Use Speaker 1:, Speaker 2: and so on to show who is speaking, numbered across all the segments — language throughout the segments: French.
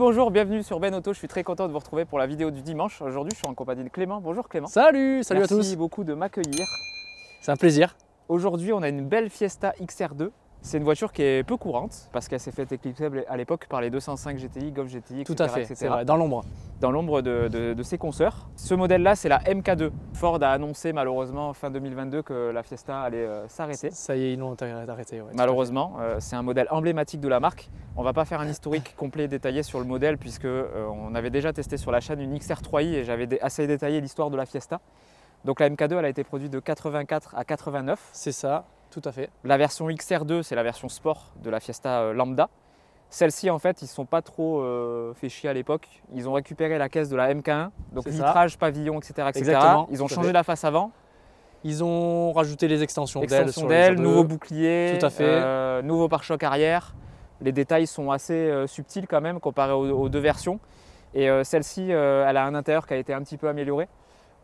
Speaker 1: Bonjour, bienvenue sur Ben Auto, je suis très content de vous retrouver pour la vidéo du dimanche. Aujourd'hui je suis en compagnie de Clément. Bonjour Clément.
Speaker 2: Salut à tous.
Speaker 1: Merci beaucoup de m'accueillir.
Speaker 2: C'est un plaisir.
Speaker 1: Aujourd'hui on a une belle Fiesta XR2. C'est une voiture qui est peu courante parce qu'elle s'est fait éclipser à l'époque par les 205 GTI, Golf GTI, etc.
Speaker 2: Tout à fait, c'est vrai, dans l'ombre.
Speaker 1: Dans l'ombre de ses consoeurs. Ce modèle-là, c'est la MK2. Ford a annoncé malheureusement fin 2022 que la Fiesta allait s'arrêter.
Speaker 2: Ça y est, ils l'ont arrêté. Ouais,
Speaker 1: malheureusement, c'est un modèle emblématique de la marque. On ne va pas faire un historique complet détaillé sur le modèle puisque on avait déjà testé sur la chaîne une XR3i et j'avais assez détaillé l'histoire de la Fiesta. Donc la MK2, elle a été produite de 84 à 89.
Speaker 2: C'est ça, tout à fait.
Speaker 1: La version XR2, c'est la version sport de la Fiesta lambda. Celle-ci, en fait, ils ne se sont pas trop fait chier à l'époque. Ils ont récupéré la caisse de la MK1, donc vitrage, pavillon, etc.
Speaker 2: Exactement,
Speaker 1: ils ont changé la face avant.
Speaker 2: Ils ont rajouté les extensions d'ailes,
Speaker 1: nouveau bouclier,
Speaker 2: tout à fait.
Speaker 1: Nouveau pare-choc arrière. Les détails sont assez subtils quand même comparé aux deux versions. Et celle-ci, elle a un intérieur qui a été un petit peu amélioré.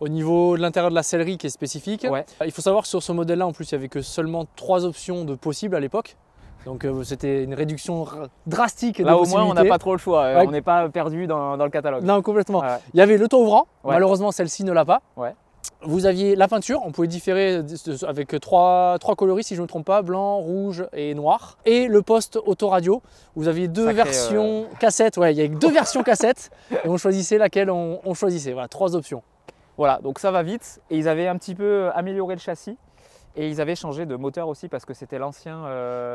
Speaker 2: Au niveau de l'intérieur de la sellerie qui est spécifique,
Speaker 1: ouais.
Speaker 2: Il faut savoir que sur ce modèle-là, en plus, il n'y avait que seulement 3 options de possibles à l'époque. Donc c'était une réduction drastique.
Speaker 1: Là au moins on n'a pas trop le choix, ouais. On n'est pas perdu dans le catalogue.
Speaker 2: Non, complètement. Ouais. Il y avait le toit ouvrant,
Speaker 1: ouais.
Speaker 2: Malheureusement celle-ci ne l'a pas.
Speaker 1: Ouais.
Speaker 2: Vous aviez la peinture, on pouvait différer avec trois coloris si je ne me trompe pas, blanc, rouge et noir. Et le poste autoradio, vous aviez deux versions cassettes, ouais, il y avait 2 versions cassettes et on choisissait laquelle on choisissait, voilà, 3 options.
Speaker 1: Voilà, donc ça va vite et ils avaient un petit peu amélioré le châssis et ils avaient changé de moteur aussi parce que c'était l'ancien…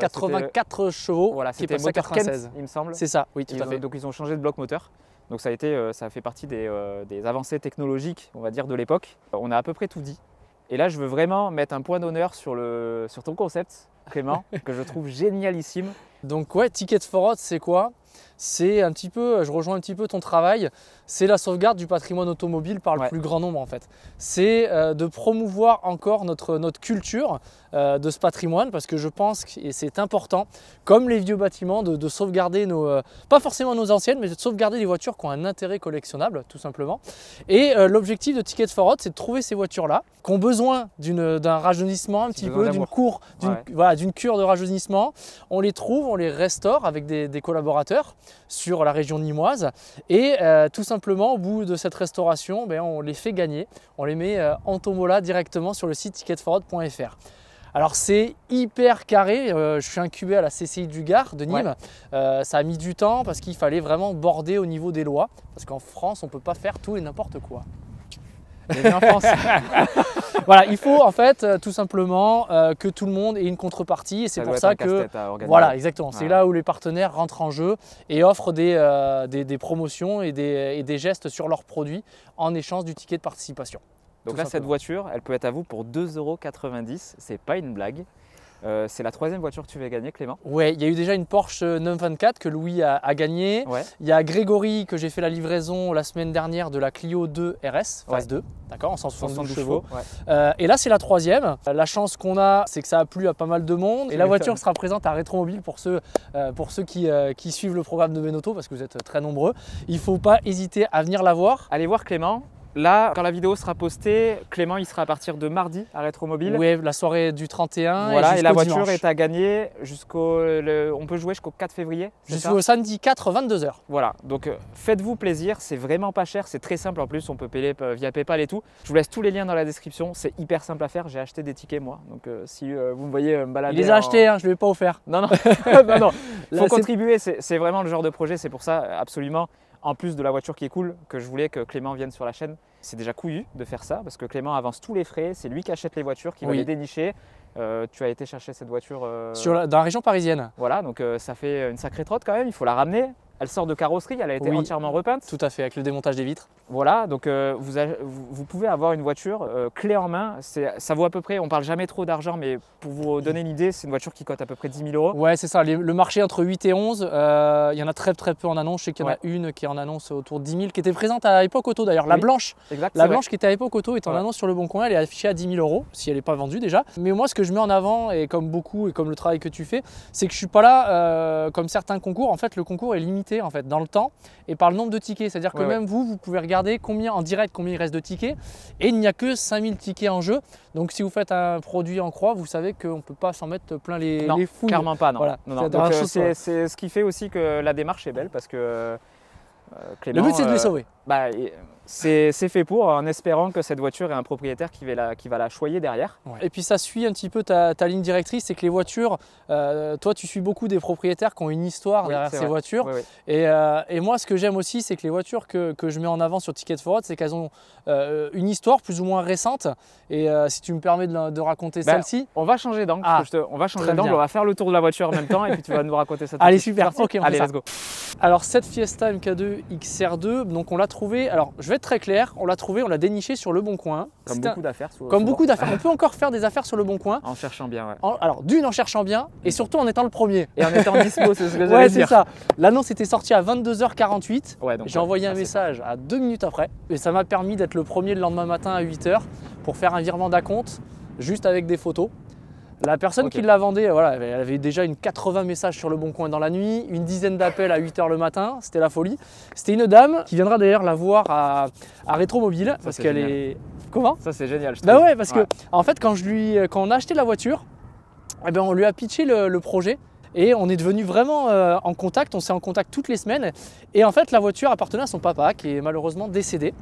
Speaker 2: 84 chevaux,
Speaker 1: voilà,
Speaker 2: qui est passé à 96.
Speaker 1: Kent, il me semble.
Speaker 2: C'est ça, oui, tout à fait.
Speaker 1: Donc ils ont changé de bloc moteur. Donc ça a fait partie des avancées technologiques, on va dire, de l'époque. On a à peu près tout dit. Et là, je veux vraiment mettre un point d'honneur sur ton concept, Clément, que je trouve génialissime.
Speaker 2: Donc ouais, Ticket for Road, c'est quoi? C'est un petit peu, je rejoins un petit peu ton travail, c'est la sauvegarde du patrimoine automobile par le plus grand nombre en fait. C'est de promouvoir encore notre culture de ce patrimoine parce que je pense que c'est important, comme les vieux bâtiments, de sauvegarder pas forcément nos anciennes, mais de sauvegarder les voitures qui ont un intérêt collectionnable tout simplement. Et l'objectif de Ticket for Road, c'est de trouver ces voitures-là qui ont besoin d'un rajeunissement un petit peu, d'une cure de rajeunissement. On les trouve, on les restaure avec des collaborateurs sur la région nimoise et tout simplement au bout de cette restauration, on les fait gagner, on les met en tombola directement sur le site ticketforroad.fr. Alors c'est hyper carré, je suis incubé à la CCI du Gard de Nîmes, ça a mis du temps parce qu'il fallait vraiment border au niveau des lois parce qu'en France on ne peut pas faire tout et n'importe quoi.
Speaker 1: En France.
Speaker 2: Voilà, il faut en fait tout simplement que tout le monde ait une contrepartie et c'est pour ça que voilà, exactement, c'est là où les partenaires rentrent en jeu et offrent des promotions et des gestes sur leurs produits en échange du ticket de participation.
Speaker 1: Donc là, cette voiture, elle peut être à vous pour 2,90 €, c'est pas une blague. C'est la 3e voiture que tu vas gagner, Clément.
Speaker 2: Ouais, il y a eu déjà une Porsche 924 que Louis a gagnée. Ouais. Il y a Grégory que j'ai fait la livraison la semaine dernière de la Clio 2 RS, phase 2, d'accord, en 172 chevaux. Ouais. Et là, c'est la 3e. La chance qu'on a, c'est que ça a plu à pas mal de monde. Et la voiture sera présente à Rétromobile pour ceux qui suivent le programme de Ben Auto parce que vous êtes très nombreux. Il ne faut pas hésiter à venir la voir.
Speaker 1: Allez voir Clément. Là, quand la vidéo sera postée, Clément il sera à partir de mardi à Rétromobile.
Speaker 2: Oui, la soirée du 31.
Speaker 1: Voilà, et la voiture est à gagner on peut jouer jusqu'au 4 février.
Speaker 2: Jusqu'au samedi 4, 22 h.
Speaker 1: Voilà, donc faites-vous plaisir, c'est vraiment pas cher, c'est très simple en plus, on peut payer via PayPal et tout. Je vous laisse tous les liens dans la description, c'est hyper simple à faire, j'ai acheté des tickets moi. Donc si vous me voyez me balader…
Speaker 2: Il les a achetés, hein, je ne lui ai pas offert.
Speaker 1: Non, non, non. Il faut contribuer, c'est vraiment le genre de projet, c'est pour ça absolument. En plus de la voiture qui est cool, que je voulais que Clément vienne sur la chaîne. C'est déjà couillu de faire ça parce que Clément avance tous les frais, c'est lui qui achète les voitures, qui va les dénicher. Tu as été chercher cette voiture
Speaker 2: dans la région parisienne.
Speaker 1: Voilà, donc ça fait une sacrée trotte quand même, il faut la ramener. Elle sort de carrosserie, elle a été entièrement repeinte.
Speaker 2: Tout à fait, avec le démontage des vitres.
Speaker 1: Voilà, donc vous pouvez avoir une voiture clé en main. Ça vaut à peu près, on parle jamais trop d'argent, mais pour vous donner une idée, c'est une voiture qui coûte à peu près 10 000 €.
Speaker 2: Ouais, c'est ça, le marché entre 8 et 11, il y en a très peu en annonce. Je sais qu'il y en a une qui est en annonce autour de 10 000, qui était présente à Époque Auto d'ailleurs. La blanche, la blanche qui était à Époque Auto est en annonce sur le Bon Coin, elle est affichée à 10 000 €, si elle n'est pas vendue déjà. Mais moi, ce que je mets en avant, et comme beaucoup, et comme le travail que tu fais, c'est que je ne suis pas là comme certains concours. En fait, le concours est limité en fait, dans le temps et par le nombre de tickets. C'est-à-dire que même vous pouvez regarder en direct combien il reste de tickets et il n'y a que 5000 tickets en jeu. Donc si vous faites un produit en croix, vous savez qu'on ne peut pas s'en mettre plein les fouilles.
Speaker 1: Clairement pas, non.
Speaker 2: Voilà.
Speaker 1: C'est ce qui fait aussi que la démarche est belle parce que Clément,
Speaker 2: Le but, c'est de les sauver.
Speaker 1: C'est fait pour, en espérant que cette voiture ait un propriétaire qui va la choyer derrière.
Speaker 2: Ouais. Et puis ça suit un petit peu ta ligne directrice, c'est que les voitures, toi tu suis beaucoup des propriétaires qui ont une histoire derrière ces voitures.
Speaker 1: Oui.
Speaker 2: Et moi ce que j'aime aussi, c'est que les voitures que je mets en avant sur Ticket for Road, c'est qu'elles ont une histoire plus ou moins récente. Et si tu me permets de raconter celle-ci.
Speaker 1: On va changer d'angle, on va faire le tour de la voiture en même temps et puis tu vas nous raconter ça.
Speaker 2: Allez, super, ok,
Speaker 1: allez, let's go.
Speaker 2: Alors cette Fiesta MK2 XR2, donc on l'a trouvée, alors je vais être très clair, on l'a dénichée sur Le Bon Coin.
Speaker 1: Comme beaucoup d'affaires.
Speaker 2: Comme beaucoup d'affaires, on peut encore faire des affaires sur Le Bon Coin.
Speaker 1: En cherchant bien, ouais.
Speaker 2: Alors en cherchant bien et surtout en étant le premier.
Speaker 1: Et en étant dispo, c'est ce que j'allais
Speaker 2: Ouais,
Speaker 1: dire.
Speaker 2: c'est ça. L'annonce était sortie à 22h48.
Speaker 1: Ouais,
Speaker 2: j'ai envoyé un message à 2 minutes après. Et ça m'a permis d'être le premier le lendemain matin à 8h pour faire un virement d'acompte, juste avec des photos. La personne qui la vendait, voilà, elle avait déjà une 80 messages sur Le Bon Coin dans la nuit, une dizaine d'appels à 8h le matin, c'était la folie. C'était une dame qui viendra d'ailleurs la voir à Rétromobile parce qu'elle est… Comment?
Speaker 1: Ça c'est génial.
Speaker 2: Bah ouais, parce que en fait quand on a acheté la voiture, eh ben, on lui a pitché le projet. Et on est devenu vraiment en contact, on s'est en contact toutes les semaines. Et en fait la voiture appartenait à son papa qui est malheureusement décédé,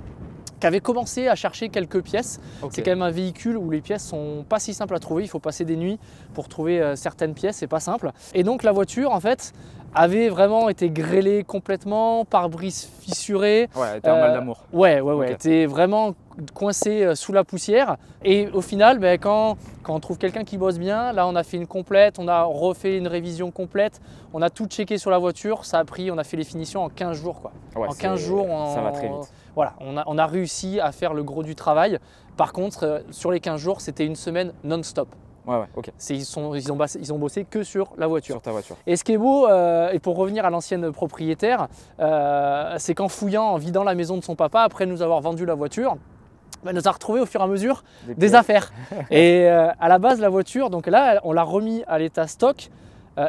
Speaker 2: qui avait commencé à chercher quelques pièces. Okay. C'est quand même un véhicule où les pièces sont pas si simples à trouver, il faut passer des nuits pour trouver certaines pièces, c'est pas simple. Et donc la voiture en fait avait vraiment été grêlée complètement, pare-brise fissuré.
Speaker 1: Ouais, elle était en mal d'amour.
Speaker 2: Ouais, okay. Était vraiment coincé sous la poussière. Et au final, quand on trouve quelqu'un qui bosse bien, là on a fait une complète, on a refait une révision complète, on a tout checké sur la voiture, ça a pris, on a fait les finitions en 15 jours quoi.
Speaker 1: Ouais,
Speaker 2: en 15 jours,
Speaker 1: ça va très vite.
Speaker 2: Voilà, on a réussi à faire le gros du travail. Par contre, sur les 15 jours, c'était une semaine non-stop.
Speaker 1: Ouais, ok.
Speaker 2: Ils ont bossé que sur la voiture.
Speaker 1: Sur ta voiture.
Speaker 2: Et ce qui est beau, et pour revenir à l'ancienne propriétaire, c'est qu'en fouillant, en vidant la maison de son papa, après nous avoir vendu la voiture, elle nous a retrouvé au fur et à mesure des affaires. Et à la base, la voiture, donc là, on l'a remis à l'état stock.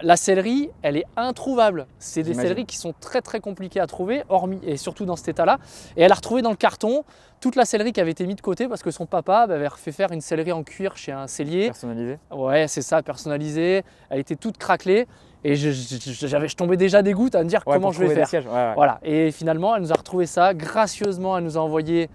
Speaker 2: La sellerie, elle est introuvable. C'est des selleries qui sont très très compliquées à trouver, hormis et surtout dans cet état-là. Et elle a retrouvé dans le carton toute la sellerie qui avait été mise de côté parce que son papa avait fait faire une sellerie en cuir chez un sellier.
Speaker 1: Personnalisée.
Speaker 2: Ouais, c'est ça, personnalisée. Elle était toute craquelée. Et je tombais déjà des gouttes à me dire comment je vais faire. Voilà. Et finalement, elle nous a retrouvé ça. Gracieusement, elle nous a envoyé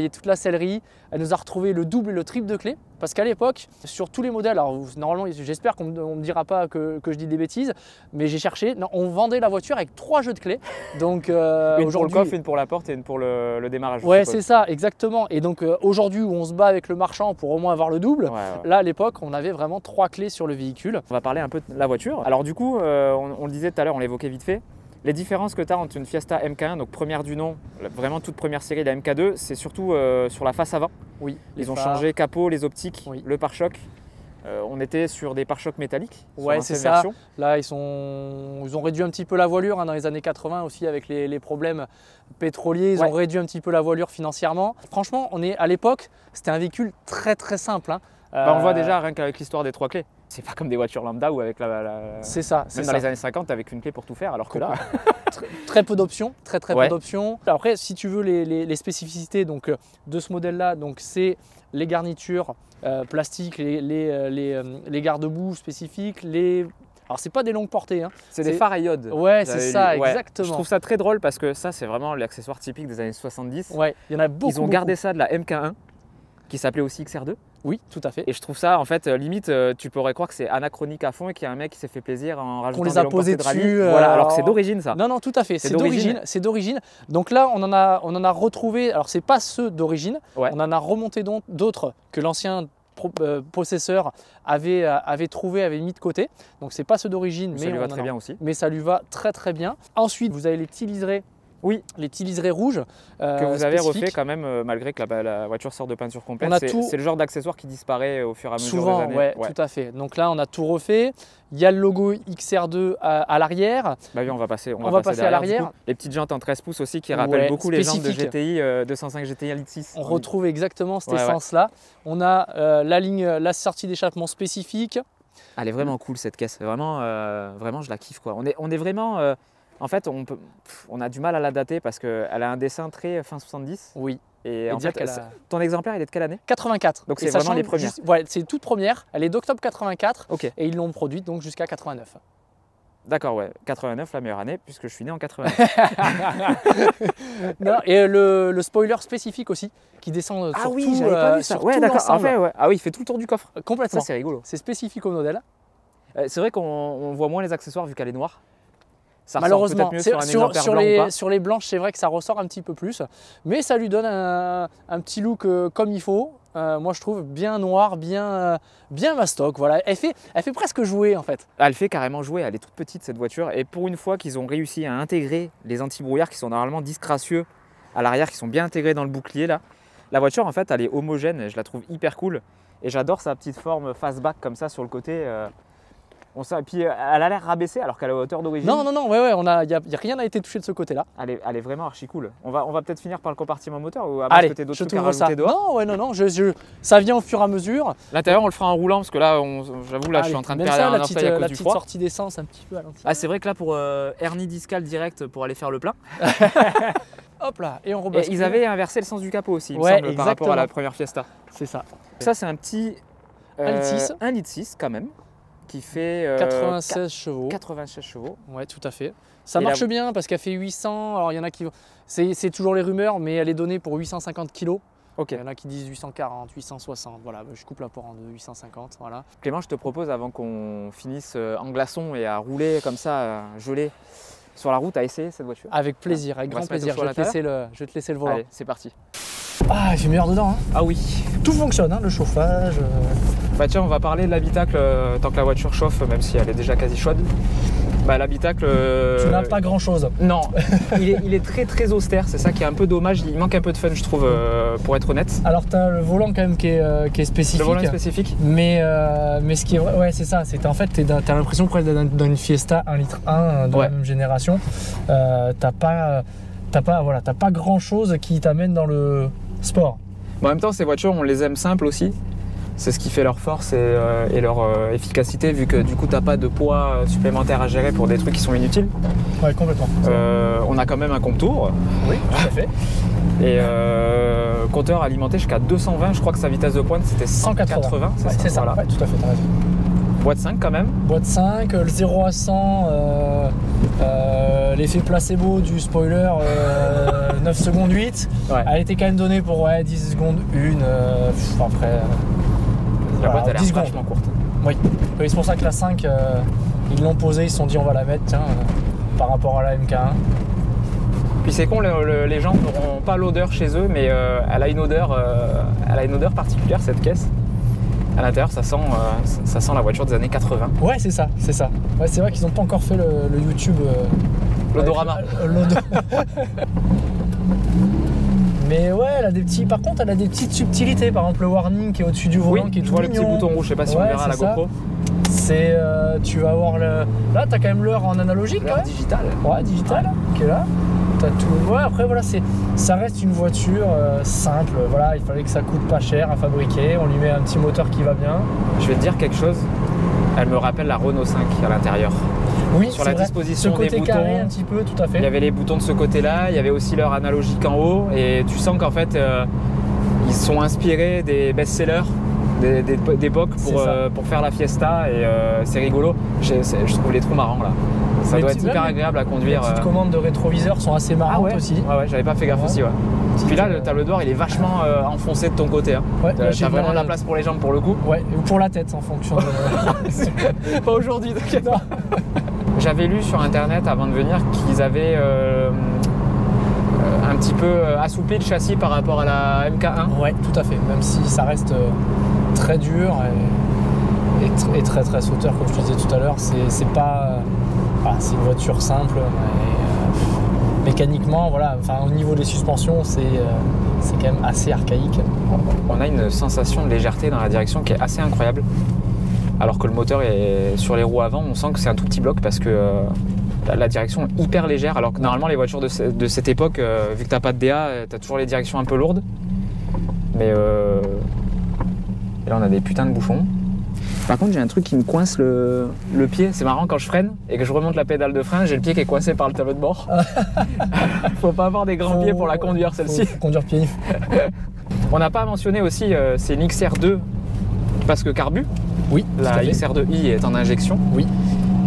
Speaker 2: toute la sellerie, elle nous a retrouvé le double et le triple de clés. Parce qu'à l'époque, sur tous les modèles, alors normalement j'espère qu'on ne me dira pas que je dis des bêtises, mais j'ai cherché, non, on vendait la voiture avec 3 jeux de clés. Donc
Speaker 1: une pour le coffre, une pour la porte et une pour le démarrage.
Speaker 2: Ouais, c'est ça, exactement. Et donc aujourd'hui où on se bat avec le marchand pour au moins avoir le double, là à l'époque on avait vraiment 3 clés sur le véhicule.
Speaker 1: On va parler un peu de la voiture. Alors du coup, on le disait tout à l'heure, on l'évoquait vite fait. Les différences que tu as entre une Fiesta MK1, donc première du nom, vraiment toute première série, la MK2, c'est surtout sur la face avant.
Speaker 2: Oui.
Speaker 1: Ils ont changé capot, les optiques, le pare-choc. On était sur des pare-chocs métalliques.
Speaker 2: Ouais, c'est ça. Là, ils ont réduit un petit peu la voilure dans les années 80 aussi avec les problèmes pétroliers. Ils ont réduit un petit peu la voilure financièrement. Franchement, à l'époque, c'était un véhicule très très simple. Hein.
Speaker 1: On le voit déjà rien qu'avec l'histoire des 3 clés. C'est pas comme des voitures lambda ou avec
Speaker 2: C'est ça.
Speaker 1: Même dans les années 50, avec une clé pour tout faire, alors que là…
Speaker 2: très peu d'options, très peu d'options. Après, si tu veux les spécificités donc, de ce modèle-là, c'est les garnitures plastiques, les garde-boue spécifiques, alors c'est pas des longues portées. Hein.
Speaker 1: C'est des phares à iode.
Speaker 2: Ouais, c'est ça, exactement.
Speaker 1: Je trouve ça très drôle parce que ça, c'est vraiment l'accessoire typique des années 70.
Speaker 2: Ouais, il y en a beaucoup.
Speaker 1: Ils ont gardé ça de la MK1, qui s'appelait aussi XR2.
Speaker 2: Oui, tout à fait.
Speaker 1: Et je trouve ça, en fait, limite, tu pourrais croire que c'est anachronique à fond et qu'il y a un mec qui s'est fait plaisir en rajoutant
Speaker 2: des longues portées de rallye.
Speaker 1: Voilà, alors que c'est d'origine ça.
Speaker 2: Non, tout à fait. C'est d'origine. Donc là, on en a retrouvé. Alors c'est pas ceux d'origine. Ouais. On en a remonté d'autres que l'ancien possesseur avait trouvé, avait mis de côté. Donc c'est pas ceux d'origine, mais
Speaker 1: ça lui va très bien aussi.
Speaker 2: Mais ça lui va très très bien. Ensuite, vous avez les petits liserés. Oui, les petits liserés rouges.
Speaker 1: Que vous avez refait quand même, malgré que la voiture sort de peinture complète. C'est le genre d'accessoire qui disparaît au fur et à mesure des années.
Speaker 2: Ouais, tout à fait. Donc là, on a tout refait. Il y a le logo XR2 à l'arrière.
Speaker 1: Bah oui, on va passer à l'arrière. Les petites jantes en 13 pouces aussi qui rappellent beaucoup les jantes de GTI 205 GTI Elite 6.
Speaker 2: On retrouve exactement cette essence-là. On a la sortie d'échappement spécifique.
Speaker 1: Elle est vraiment cool cette caisse. Vraiment, je la kiffe quoi. On est vraiment… En fait, on a du mal à la dater parce qu'elle a un dessin très fin 70.
Speaker 2: Oui.
Speaker 1: Et en fait, ton exemplaire, il est de quelle année?
Speaker 2: 84.
Speaker 1: Donc c'est vraiment les premières.
Speaker 2: Ouais, c'est toute première. Elle est d'octobre 84.
Speaker 1: Okay.
Speaker 2: Et ils l'ont produite donc jusqu'à 89.
Speaker 1: D'accord, ouais. 89, la meilleure année, puisque je suis né en 89.
Speaker 2: Non, et le spoiler spécifique aussi, qui descend sur
Speaker 1: oui,
Speaker 2: tout,
Speaker 1: j'avais pas vu ça.
Speaker 2: sur
Speaker 1: Ouais,
Speaker 2: tout
Speaker 1: d'accord. En
Speaker 2: l'ensemble.
Speaker 1: fait, ouais. Ah oui, il fait tout le tour du coffre.
Speaker 2: Complètement.
Speaker 1: Ça, c'est rigolo.
Speaker 2: C'est spécifique au modèle.
Speaker 1: C'est vrai qu'on voit moins les accessoires vu qu'elle est noire. Ça
Speaker 2: Malheureusement,
Speaker 1: mieux sur un exemplaire blanc ou pas.
Speaker 2: sur les blanches, c'est vrai que ça ressort un petit peu plus, mais ça lui donne un petit look comme il faut. Moi, je trouve bien noir, bien mastoc. Voilà, elle fait presque jouer en fait.
Speaker 1: Elle fait carrément jouer. Elle est toute petite cette voiture. Et pour une fois qu'ils ont réussi à intégrer les anti-brouillard qui sont normalement disgracieux à l'arrière, qui sont bien intégrés dans le bouclier là, la voiture en fait, elle est homogène. Et je la trouve hyper cool. Et j'adore sa petite forme fastback comme ça sur le côté. Et puis elle a l'air rabaissée alors qu'elle est à hauteur d'origine.
Speaker 2: Non, ouais, y a rien n'a été touché de ce côté-là.
Speaker 1: Elle est vraiment archi cool. On va peut-être finir par le compartiment moteur ou
Speaker 2: Allez,
Speaker 1: que
Speaker 2: je
Speaker 1: d'autres trucs à
Speaker 2: t'ouvre ça.
Speaker 1: rajouter dehors.
Speaker 2: Non, ça vient au fur et à mesure.
Speaker 1: L'intérieur, on le fera en roulant parce que là, j'avoue, là, je suis en train de perdre un orteil à cause
Speaker 2: la
Speaker 1: du
Speaker 2: petite
Speaker 1: froid.
Speaker 2: sortie d'essence un petit peu à l'anti.
Speaker 1: Ah, c'est vrai que là, pour hernie discale direct pour aller faire le plein.
Speaker 2: Hop là, et on rebascule.
Speaker 1: Et ils avaient inversé le sens du capot aussi, il me
Speaker 2: Ouais,
Speaker 1: semble, par rapport à la première Fiesta.
Speaker 2: C'est ça.
Speaker 1: Ça, c'est un petit
Speaker 2: 1,6
Speaker 1: litre quand même, qui fait
Speaker 2: 96 chevaux.
Speaker 1: 96 chevaux.
Speaker 2: Ouais, tout à fait. Ça marche bien parce qu'elle fait 800. Alors, il y en a qui. C'est toujours les rumeurs, mais elle est donnée pour 850 kg.
Speaker 1: Ok.
Speaker 2: Il y en a qui disent 840, 860. Voilà, je coupe la porte en deux, 850. Voilà.
Speaker 1: Clément, je te propose, avant qu'on finisse en glaçon et à rouler comme ça, gelé sur la route, à essayer cette voiture.
Speaker 2: Avec plaisir, avec grand plaisir. Je vais te laisser le volant.
Speaker 1: Allez, c'est parti.
Speaker 2: Ah, il fait meilleur dedans. Hein.
Speaker 1: Ah oui.
Speaker 2: Tout fonctionne, hein, le chauffage.
Speaker 1: Bah tiens, on va parler de l'habitacle tant que la voiture chauffe, même si elle est déjà quasi chaude. Bah l'habitacle...
Speaker 2: Tu n'as pas grand chose.
Speaker 1: Non, il est très très austère, c'est ça qui est un peu dommage, il manque un peu de fun je trouve, pour être honnête.
Speaker 2: Alors tu as le volant quand même qui est spécifique.
Speaker 1: Le volant est spécifique.
Speaker 2: Mais ce qui est vrai, ouais c'est ça, c'est en fait tu as l'impression que dans une Fiesta 1,1 litre de la même génération, t'as pas grand chose qui t'amène dans le sport.
Speaker 1: Bon, en même temps ces voitures on les aime simples aussi. C'est ce qui fait leur force et leur efficacité, vu que du coup t'as pas de poids supplémentaire à gérer pour des trucs qui sont inutiles.
Speaker 2: Ouais, complètement.
Speaker 1: On a quand même un compte-tour.
Speaker 2: Oui, tout à fait.
Speaker 1: Et compteur alimenté jusqu'à 220, je crois que sa vitesse de pointe c'était 180.
Speaker 2: C'est ça, voilà. Ouais, tout à fait, t'as raison.
Speaker 1: Boîte 5 quand même.
Speaker 2: Boîte 5, le 0 à 100, l'effet placebo du spoiler, 9 secondes 8. Ouais. Elle était quand même donnée pour 10 secondes 1. Après...
Speaker 1: La boîte elle est vachement courte.
Speaker 2: Oui, c'est pour ça que la 5, ils l'ont posée, ils se sont dit on va la mettre par rapport à la MK1.
Speaker 1: Puis c'est con, les gens n'auront pas l'odeur chez eux, mais elle a une odeur particulière cette caisse. À l'intérieur, ça sent la voiture des années 80.
Speaker 2: Ouais, c'est ça. Ouais, c'est vrai qu'ils n'ont pas encore fait le YouTube.
Speaker 1: L'odorama.
Speaker 2: Mais ouais, par contre, elle a des petites subtilités. Par exemple, le warning qui est au-dessus du volant, qui est tout mignon.
Speaker 1: Le petit bouton rouge, je sais pas si on verra à la GoPro.
Speaker 2: Tu vas avoir Là, tu as quand même l'heure en analogique.
Speaker 1: L'heure digitale.
Speaker 2: Ouais, digitale, qui est là. T'as tout. Ouais, après, voilà, ça reste une voiture simple. Voilà, il fallait que ça coûte pas cher à fabriquer. On lui met un petit moteur qui va bien.
Speaker 1: Je vais te dire quelque chose. Elle me rappelle la Renault 5 à l'intérieur.
Speaker 2: Oui,
Speaker 1: sur la disposition
Speaker 2: ce côté
Speaker 1: des boutons,
Speaker 2: carré un petit peu, tout à fait.
Speaker 1: Il y avait les boutons de ce côté-là, il y avait aussi l'heure analogique en haut, et tu sens qu'en fait ils sont inspirés des best-sellers d'époque pour faire la Fiesta, et c'est rigolo. Je trouve les trous marrants là. Ça doit être hyper agréable à conduire.
Speaker 2: Les petites commandes de rétroviseurs sont assez marrantes aussi.
Speaker 1: Ouais, j'avais pas fait gaffe aussi. Ouais. Puis là, le tableau de bord il est vachement enfoncé de ton côté. Hein. Ouais, t'as vraiment de la place pour les jambes pour le coup.
Speaker 2: Ouais, ou pour la tête en fonction de.
Speaker 1: Pas aujourd'hui, t'inquiète. J'avais lu sur internet avant de venir qu'ils avaient un petit peu assoupli le châssis par rapport à la MK1.
Speaker 2: Ouais, tout à fait. Même si ça reste très dur et très très sauteur, comme je te disais tout à l'heure, c'est pas. C'est une voiture simple, mais mécaniquement, voilà, au niveau des suspensions, c'est quand même assez archaïque.
Speaker 1: On a une sensation de légèreté dans la direction qui est assez incroyable. Alors que le moteur est sur les roues avant, on sent que c'est un tout petit bloc parce que la direction est hyper légère. Alors que normalement, les voitures de cette époque, vu que t'as pas de DA, t'as toujours les directions un peu lourdes. Mais et là, on a des putains de bouchons. Par contre, j'ai un truc qui me coince le pied. C'est marrant, quand je freine et que je remonte la pédale de frein, j'ai le pied qui est coincé par le tableau de bord. Faut pas avoir des grands pieds pour la conduire, celle-ci.
Speaker 2: Faut conduire pieds nus.
Speaker 1: On n'a pas mentionné aussi, c'est une XR2 parce que carbu.
Speaker 2: Oui.
Speaker 1: La XR2i est en injection.
Speaker 2: Oui.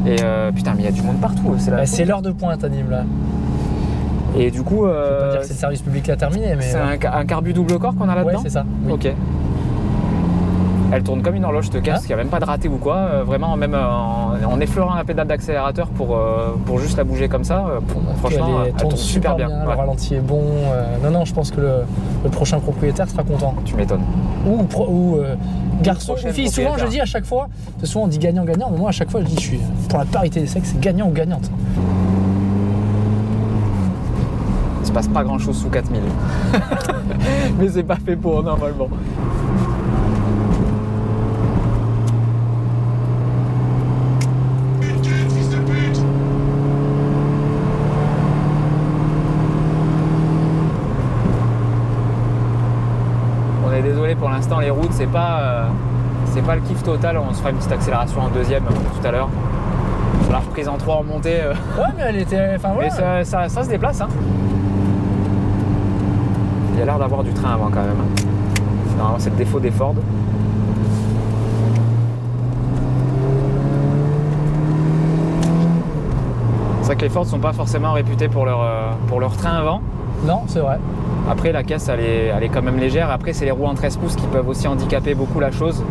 Speaker 1: Et putain, mais il y a du monde partout.
Speaker 2: C'est l'heure de pointe à Nîmes là.
Speaker 1: Et du coup.
Speaker 2: Je peux pas dire que c'est le service public là terminé, mais.
Speaker 1: C'est un carbu double corps qu'on a là-dedans.
Speaker 2: Ouais, c'est ça. Oui.
Speaker 1: Ok. Elle tourne comme une horloge, je te casse, il n'y a même pas de raté ou quoi. Vraiment, même en effleurant la pédale d'accélérateur pour juste la bouger comme ça, franchement, elle tourne super bien.
Speaker 2: Le ralenti est bon. Non, je pense que le prochain propriétaire sera content.
Speaker 1: Tu m'étonnes.
Speaker 2: Ou garçon ou fille. Souvent, je dis à chaque fois, souvent on dit gagnant-gagnant, mais moi à chaque fois je dis je suis pour la parité des sexes, c'est gagnant ou gagnante.
Speaker 1: Il se passe pas grand-chose sous 4000. Mais c'est pas fait pour normalement. Désolé pour l'instant, les routes c'est pas le kiff total. On se fera une petite accélération en deuxième tout à l'heure. Sur la reprise en 3 en montée.
Speaker 2: Ouais, mais elle était. Enfin, ouais.
Speaker 1: Mais ça se déplace. Hein. Il y a l'air d'avoir du train avant quand même. Normalement, c'est le défaut des Ford. C'est vrai que les Ford sont pas forcément réputés pour leur train avant.
Speaker 2: Non, c'est vrai.
Speaker 1: Après, la caisse, elle est quand même légère. Après, c'est les roues en 13 pouces qui peuvent aussi handicaper beaucoup la chose.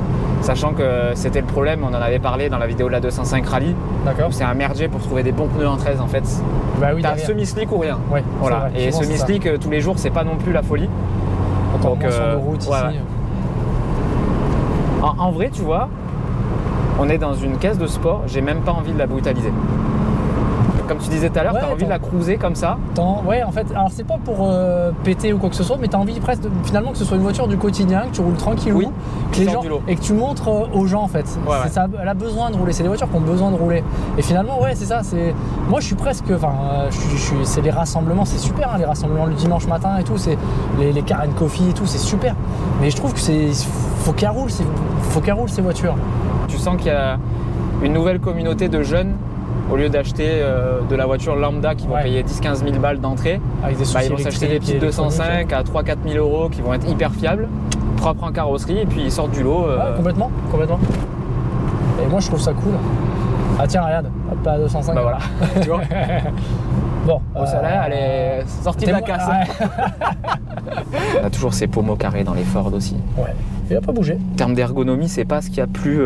Speaker 1: Sachant que c'était le problème, on en avait parlé dans la vidéo de la 205 Rally.
Speaker 2: D'accord.
Speaker 1: C'est un merdier pour trouver des bons pneus en 13 en fait.
Speaker 2: Bah oui,
Speaker 1: t'as semi-slick ou rien.
Speaker 2: Ouais,
Speaker 1: voilà. Et semi-slick, tous les jours, c'est pas non plus la folie.
Speaker 2: Donc, sur de route ici.
Speaker 1: Ouais. En vrai, tu vois, on est dans une caisse de sport, j'ai même pas envie de la brutaliser. Comme tu disais tout à l'heure, t'as envie de la cruiser comme ça.
Speaker 2: Ouais, en fait, alors c'est pas pour péter ou quoi que ce soit, mais t'as envie presque finalement que ce soit une voiture du quotidien, que tu roules tranquillou, que les gens, et que tu montres aux gens en fait. Ça, elle a besoin de rouler, c'est des voitures qui ont besoin de rouler. Et finalement, ouais, c'est ça. Moi, je suis presque, c'est les rassemblements, c'est super, hein, les rassemblements le dimanche matin et tout, c'est les car and coffee et tout, c'est super. Mais je trouve que faut qu'elles roulent, ces voitures.
Speaker 1: Tu sens qu'il y a une nouvelle communauté de jeunes. Au lieu d'acheter de la voiture lambda qui vont payer 10-15 000 balles d'entrée, ils vont s'acheter des petites 205 à 3-4 000 euros qui vont être hyper fiables, propres en carrosserie, et puis ils sortent du lot.
Speaker 2: Complètement. Et moi je trouve ça cool. Ah tiens, regarde, hop, la 205.
Speaker 1: Bah voilà, tu vois.
Speaker 2: Bon,
Speaker 1: celle-là, elle est sortie de la casse. On a toujours ces pommeaux carrés dans les Ford aussi.
Speaker 2: Ouais. Il n'a pas bougé.
Speaker 1: En termes d'ergonomie, c'est pas ce qu'il y a de plus,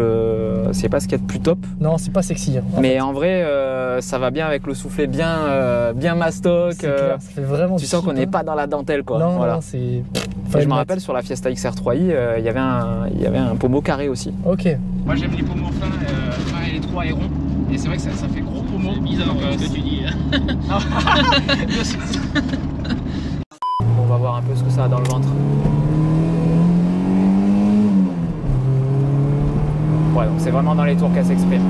Speaker 1: plus top.
Speaker 2: Non, c'est pas sexy.
Speaker 1: Mais en vrai, ça va bien avec le soufflet bien mastoc.
Speaker 2: Ça fait vraiment.
Speaker 1: Tu sens qu'on n'est pas dans la dentelle, quoi.
Speaker 2: Non,
Speaker 1: voilà.
Speaker 2: non, c'est.
Speaker 1: Je me rappelle sur la Fiesta XR3i, il y avait un pommeau carré aussi.
Speaker 2: Ok.
Speaker 1: Moi, j'aime les pommeaux fins et étroits et ronds. Et c'est vrai que ça fait gros pommeau.
Speaker 3: C'est bizarre ce que tu dis.
Speaker 1: On va voir un peu ce que ça a dans le ventre. Ouais, donc c'est vraiment dans les tours qu'elle s'exprime.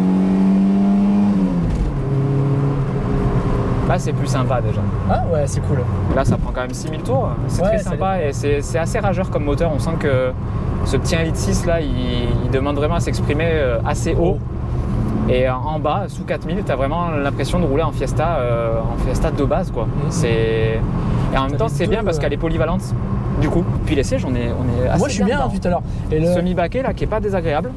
Speaker 1: Là, c'est plus sympa déjà.
Speaker 2: Ah ouais, c'est cool.
Speaker 1: Là, ça prend quand même 6000 tours. C'est très sympa et c'est assez rageur comme moteur. On sent que ce petit 1,6 litre là, il demande vraiment à s'exprimer assez haut. Et en bas, sous 4000, tu as vraiment l'impression de rouler en Fiesta de base, quoi. Et en même temps, c'est bien parce qu'elle est polyvalente. Du coup, puis les sièges, on est assez.
Speaker 2: Moi, je suis bien tout à l'heure.
Speaker 1: Semi-baquet là, qui est pas désagréable.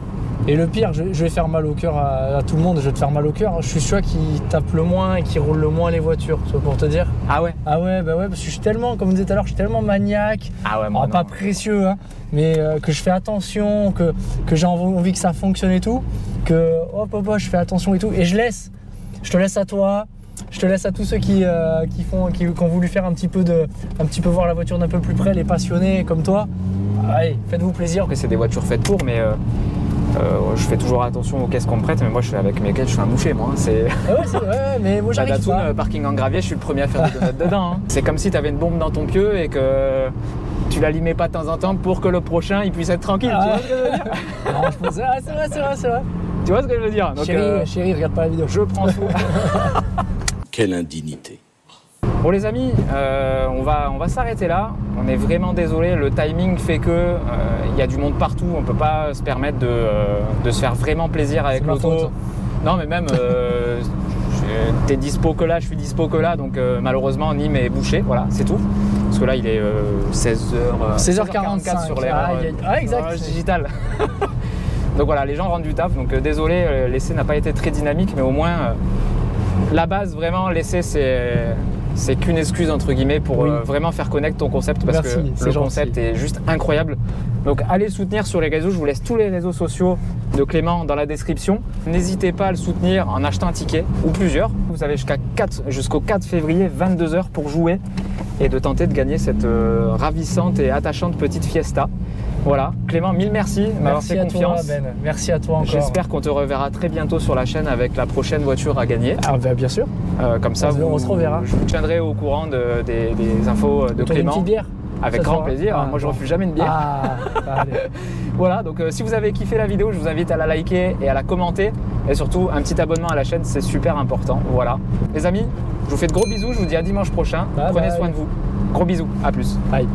Speaker 2: Et le pire, je vais faire mal au cœur à tout le monde, je vais te faire mal au cœur. Je suis celui qui tape le moins et qui roule le moins les voitures, c'est pour te dire.
Speaker 1: Ah ouais?
Speaker 2: Ah ouais, bah ouais, parce que je suis tellement, comme on disait tout à l'heure, je suis tellement maniaque.
Speaker 1: Ah ouais, moi
Speaker 2: pas précieux, hein, mais que je fais attention, que j'ai envie que ça fonctionne et tout, que je fais attention et tout. Et je te laisse à toi. Je te laisse à tous ceux qui ont voulu faire un petit peu voir la voiture d'un peu plus près, les passionnés comme toi. Allez, faites-vous plaisir.
Speaker 1: Après, c'est des voitures faites pour, mais je fais toujours attention aux caisses qu'on me prête, mais moi je suis avec mes caisses, je suis un boucher moi.
Speaker 2: Mais moi j'arrive pas.
Speaker 1: Parking en gravier, je suis le premier à faire des donuts dedans. Hein. C'est comme si tu avais une bombe dans ton pieu et que tu l'allumais pas de temps en temps pour que le prochain il puisse être tranquille. Tu vois ce que je veux dire?
Speaker 2: Non, je pense c'est vrai.
Speaker 1: Tu vois ce que je veux dire? Donc,
Speaker 2: chérie, regarde pas la vidéo.
Speaker 1: Je prends soin.
Speaker 3: Quelle indignité.
Speaker 1: Bon les amis, on va s'arrêter là. On est vraiment désolé, le timing fait que y a du monde partout, on peut pas se permettre de se faire vraiment plaisir avec l'auto. Non mais même t'es dispo que là, je suis dispo que là, donc malheureusement Nîmes est bouché, voilà, c'est tout. Parce que là il est 16h44 sur l'air
Speaker 2: exact.
Speaker 1: digital. Donc voilà, les gens rendent du taf, donc désolé, l'essai n'a pas été très dynamique, mais au moins la base, vraiment, l'essai c'est qu'une excuse entre guillemets pour vraiment faire connaître ton concept, parce que le concept est juste incroyable. Donc allez le soutenir sur les réseaux, je vous laisse tous les réseaux sociaux de Clément dans la description. N'hésitez pas à le soutenir en achetant un ticket ou plusieurs. Vous avez jusqu'au 4 février 22 h pour jouer et de tenter de gagner cette ravissante et attachante petite fiesta. Voilà, Clément, mille merci de m'avoir fait confiance.
Speaker 2: Toi, Ben. Merci à toi encore.
Speaker 1: J'espère qu'on te reverra très bientôt sur la chaîne avec la prochaine voiture à gagner.
Speaker 2: Ah bah bien sûr.
Speaker 1: Comme ça,
Speaker 2: on se reverra.
Speaker 1: Je vous tiendrai au courant des infos de Clément.
Speaker 2: Une petite bière.
Speaker 1: Avec grand plaisir. Moi, je refuse jamais une bière.
Speaker 2: Allez.
Speaker 1: Voilà, donc si vous avez kiffé la vidéo, je vous invite à la liker et à la commenter. Et surtout, un petit abonnement à la chaîne, c'est super important. Voilà. Les amis, je vous fais de gros bisous. Je vous dis à dimanche prochain. Prenez soin de vous. Gros bisous. À plus.
Speaker 2: Bye.